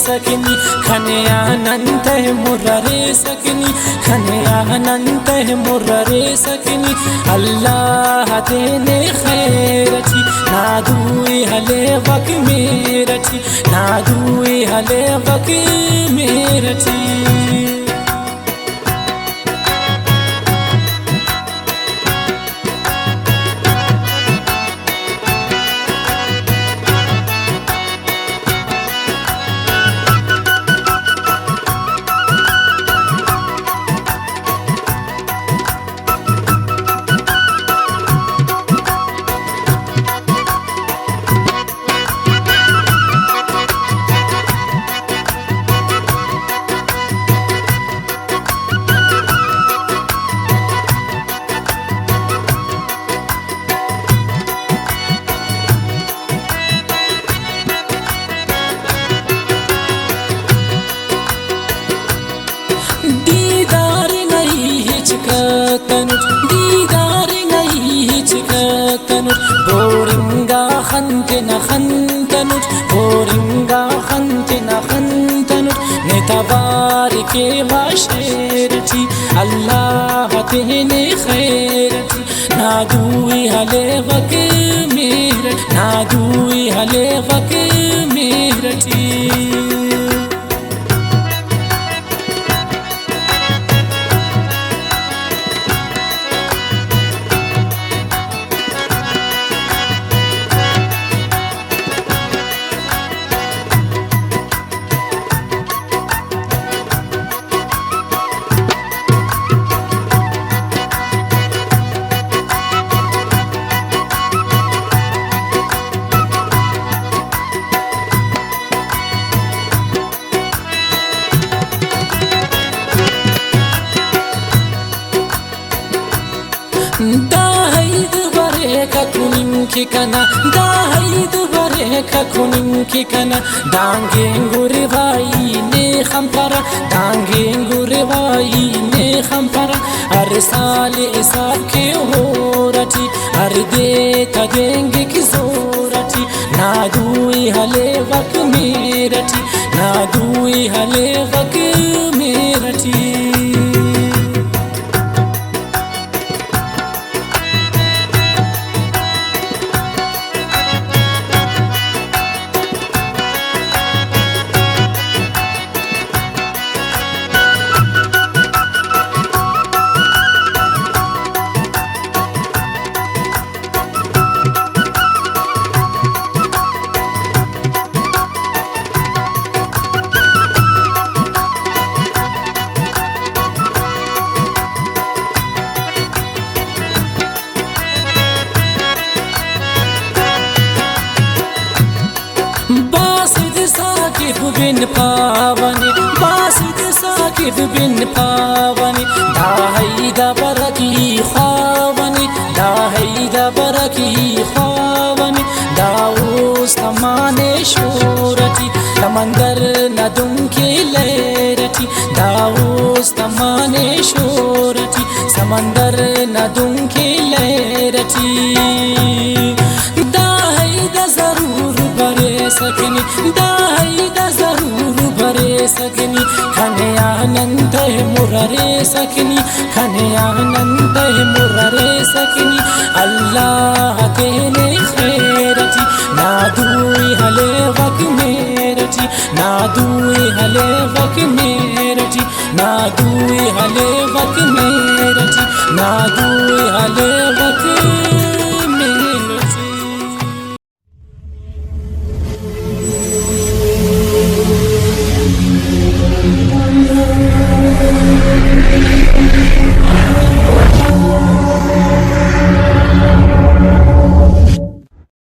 सकनी खने अनंत मुर्रे सकनी खने अनंत मुर्रे सकनी अल्लाह देने खैरची नादुए हले वक मेरची नादुए हले वक मेरची दीदार नहीं हिचकनुज दीदार नहीं हिचकनुज बोरिंगा खंते न खंतनुज बोरिंगा खंते न खंतनुज नेताबार के वाशेरची अल्लाह तेने खैरची नादुई हले वक मेर नादुई हले वक मेरची दाहैद बरे कुनिम की कना दाहैद बरे कुनिम की कना डांगे गुरवाई ने खंपरा डांगे गुरवाई ने खंपरा हर साल हिसाब के हो रची हर दे देंगे की जोरची नादुई हले वक मेरची नादुई हले वक मेरची बिन पावनी बासित साकिब बिन पावनी दाहैदा बरकी खावनी दाहैदा बरकी खावनी दाऊस तमाने शोरती समंदर नदुम के लहरती दाऊस तमाने शोरती समंदर नदुम के लहरती दाहैदा जरूर बरे सकनी दाहैदा जरूर बरे सकनी खने आनंद मुर्रे सकनी खने आनंद मुर्रे सकनी अल्लाह तेने खैरची नादुई हले वक मेरची नादुई हले वक मेरची नादुई हले वक मेरची नादुई हले